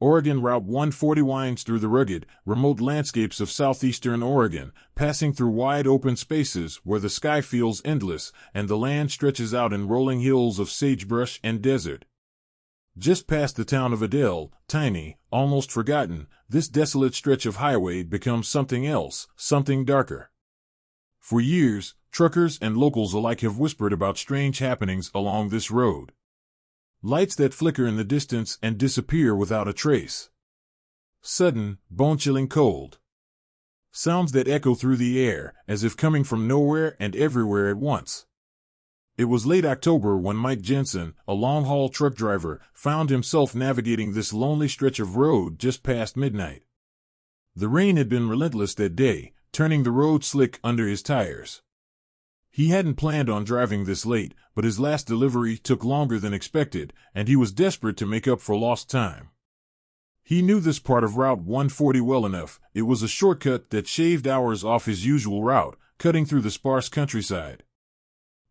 Oregon Route 140 winds through the rugged, remote landscapes of southeastern Oregon, passing through wide open spaces where the sky feels endless and the land stretches out in rolling hills of sagebrush and desert. Just past the town of Adel, tiny, almost forgotten, this desolate stretch of highway becomes something else, something darker. For years, truckers and locals alike have whispered about strange happenings along this road. Lights that flicker in the distance and disappear without a trace. Sudden, bone-chilling cold. Sounds that echo through the air, as if coming from nowhere and everywhere at once. It was late October when Mike Jensen, a long-haul truck driver, found himself navigating this lonely stretch of road just past midnight. The rain had been relentless that day, turning the road slick under his tires. He hadn't planned on driving this late, but his last delivery took longer than expected, and he was desperate to make up for lost time. He knew this part of Route 140 well enough. It was a shortcut that shaved hours off his usual route, cutting through the sparse countryside.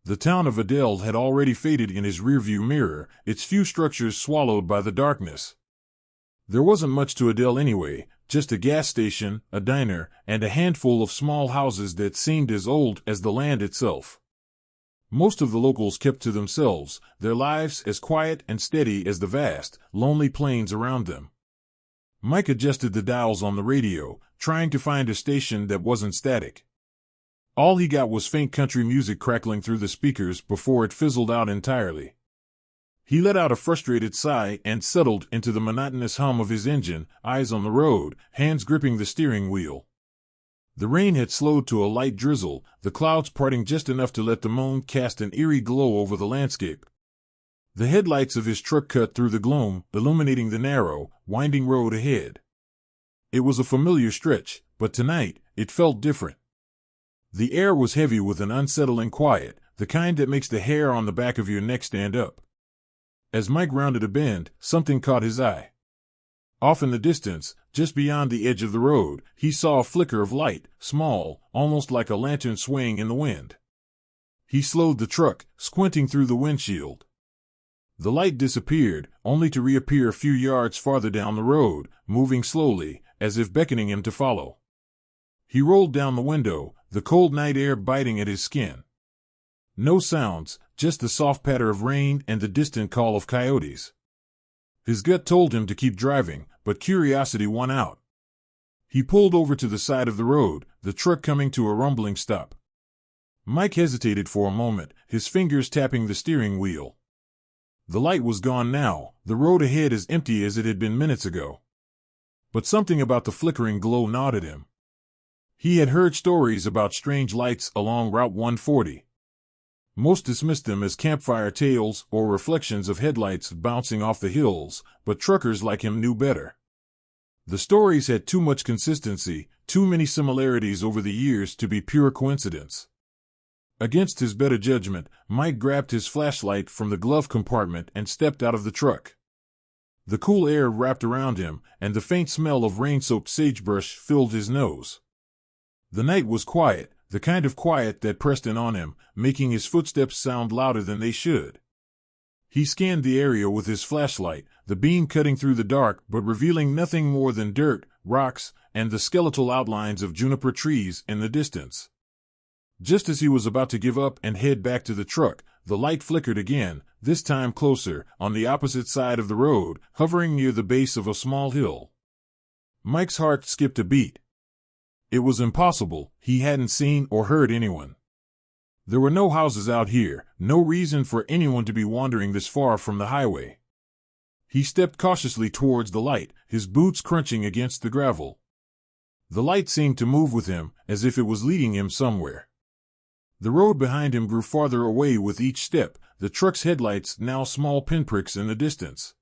The town of Adel had already faded in his rearview mirror, its few structures swallowed by the darkness. There wasn't much to Adel anyway, just a gas station, a diner, and a handful of small houses that seemed as old as the land itself. Most of the locals kept to themselves, their lives as quiet and steady as the vast, lonely plains around them. Mike adjusted the dials on the radio, trying to find a station that wasn't static. All he got was faint country music crackling through the speakers before it fizzled out entirely. He let out a frustrated sigh and settled into the monotonous hum of his engine, eyes on the road, hands gripping the steering wheel. The rain had slowed to a light drizzle, the clouds parting just enough to let the moon cast an eerie glow over the landscape. The headlights of his truck cut through the gloom, illuminating the narrow, winding road ahead. It was a familiar stretch, but tonight, it felt different. The air was heavy with an unsettling quiet, the kind that makes the hair on the back of your neck stand up. As Mike rounded a bend, something caught his eye. Off in the distance, just beyond the edge of the road, he saw a flicker of light, small, almost like a lantern swaying in the wind. He slowed the truck, squinting through the windshield. The light disappeared, only to reappear a few yards farther down the road, moving slowly, as if beckoning him to follow. He rolled down the window, the cold night air biting at his skin. No sounds, just the soft patter of rain and the distant call of coyotes. His gut told him to keep driving, but curiosity won out. He pulled over to the side of the road, the truck coming to a rumbling stop. Mike hesitated for a moment, his fingers tapping the steering wheel. The light was gone now, the road ahead as empty as it had been minutes ago. But something about the flickering glow gnawed him. He had heard stories about strange lights along Route 140. Most dismissed them as campfire tales or reflections of headlights bouncing off the hills, but truckers like him knew better. The stories had too much consistency, too many similarities over the years to be pure coincidence. Against his better judgment, Mike grabbed his flashlight from the glove compartment and stepped out of the truck. The cool air wrapped around him, and the faint smell of rain-soaked sagebrush filled his nose. The night was quiet, the kind of quiet that pressed in on him, making his footsteps sound louder than they should. He scanned the area with his flashlight, the beam cutting through the dark but revealing nothing more than dirt, rocks, and the skeletal outlines of juniper trees in the distance. Just as he was about to give up and head back to the truck, the light flickered again, this time closer, on the opposite side of the road, hovering near the base of a small hill. Mike's heart skipped a beat. It was impossible, he hadn't seen or heard anyone. There were no houses out here, no reason for anyone to be wandering this far from the highway. He stepped cautiously towards the light, his boots crunching against the gravel. The light seemed to move with him, as if it was leading him somewhere. The road behind him grew farther away with each step, the truck's headlights now small pinpricks in the distance.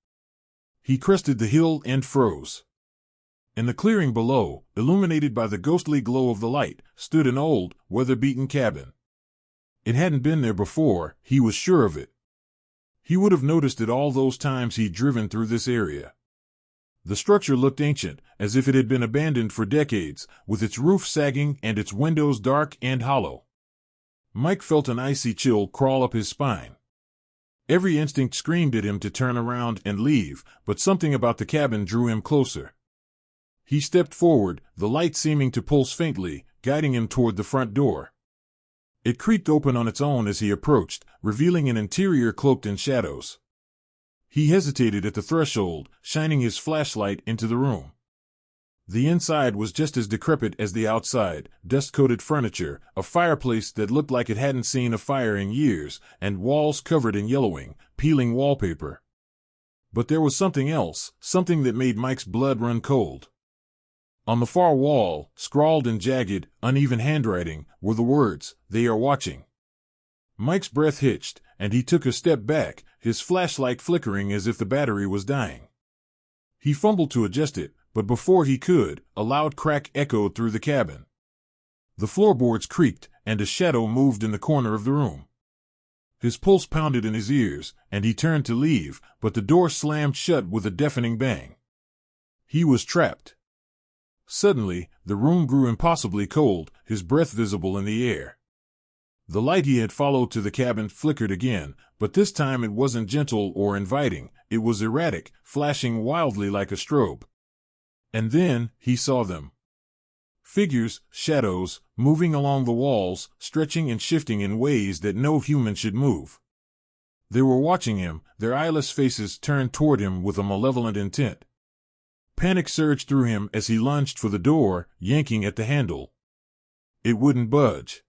He crested the hill and froze. In the clearing below, illuminated by the ghostly glow of the light, stood an old, weather-beaten cabin. It hadn't been there before, he was sure of it. He would have noticed it all those times he'd driven through this area. The structure looked ancient, as if it had been abandoned for decades, with its roof sagging and its windows dark and hollow. Mike felt an icy chill crawl up his spine. Every instinct screamed at him to turn around and leave, but something about the cabin drew him closer. He stepped forward, the light seeming to pulse faintly, guiding him toward the front door. It creaked open on its own as he approached, revealing an interior cloaked in shadows. He hesitated at the threshold, shining his flashlight into the room. The inside was just as decrepit as the outside, dust-coated furniture, a fireplace that looked like it hadn't seen a fire in years, and walls covered in yellowing, peeling wallpaper. But there was something else, something that made Mike's blood run cold. On the far wall, scrawled in jagged, uneven handwriting, were the words, "They are watching." Mike's breath hitched, and he took a step back, his flashlight flickering as if the battery was dying. He fumbled to adjust it, but before he could, a loud crack echoed through the cabin. The floorboards creaked, and a shadow moved in the corner of the room. His pulse pounded in his ears, and he turned to leave, but the door slammed shut with a deafening bang. He was trapped. Suddenly, the room grew impossibly cold, his breath visible in the air. The light he had followed to the cabin flickered again, but this time it wasn't gentle or inviting, it was erratic, flashing wildly like a strobe. And then, he saw them. Figures, shadows, moving along the walls, stretching and shifting in ways that no human should move. They were watching him, their eyeless faces turned toward him with a malevolent intent. Panic surged through him as he lunged for the door, yanking at the handle. It wouldn't budge.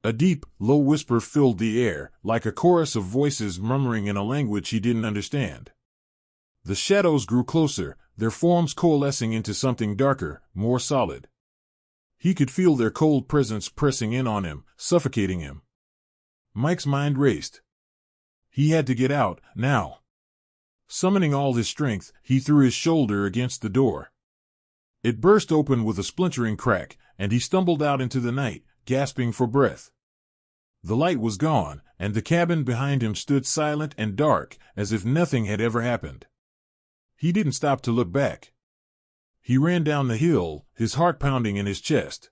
A deep, low whisper filled the air, like a chorus of voices murmuring in a language he didn't understand. The shadows grew closer, their forms coalescing into something darker, more solid. He could feel their cold presence pressing in on him, suffocating him. Mike's mind raced. He had to get out, now. Summoning all his strength, he threw his shoulder against the door. It burst open with a splintering crack, and he stumbled out into the night, gasping for breath. The light was gone, and the cabin behind him stood silent and dark, as if nothing had ever happened. He didn't stop to look back. He ran down the hill, his heart pounding in his chest.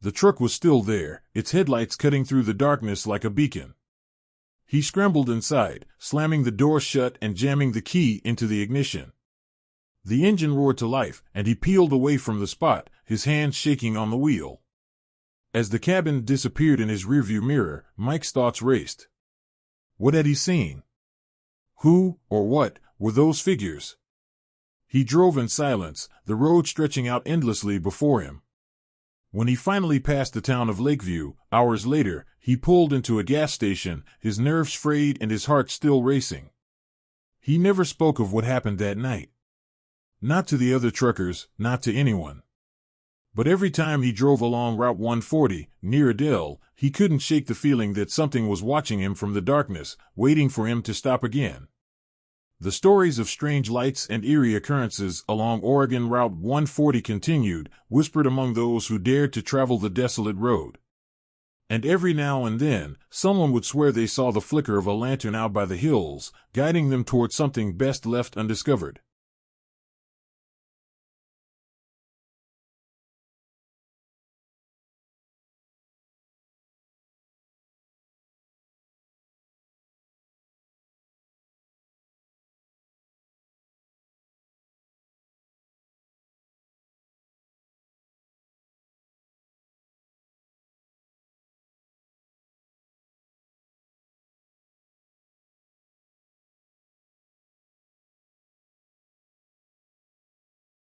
The truck was still there, its headlights cutting through the darkness like a beacon. He scrambled inside, slamming the door shut and jamming the key into the ignition. The engine roared to life, and he peeled away from the spot, his hands shaking on the wheel. As the cabin disappeared in his rearview mirror, Mike's thoughts raced. What had he seen? Who, or what, were those figures? He drove in silence, the road stretching out endlessly before him. When he finally passed the town of Lakeview, hours later, he pulled into a gas station, his nerves frayed and his heart still racing. He never spoke of what happened that night. Not to the other truckers, not to anyone. But every time he drove along Route 140, near Adele, he couldn't shake the feeling that something was watching him from the darkness, waiting for him to stop again. The stories of strange lights and eerie occurrences along Oregon Route 140 continued, whispered among those who dared to travel the desolate road. And every now and then, someone would swear they saw the flicker of a lantern out by the hills, guiding them toward something best left undiscovered.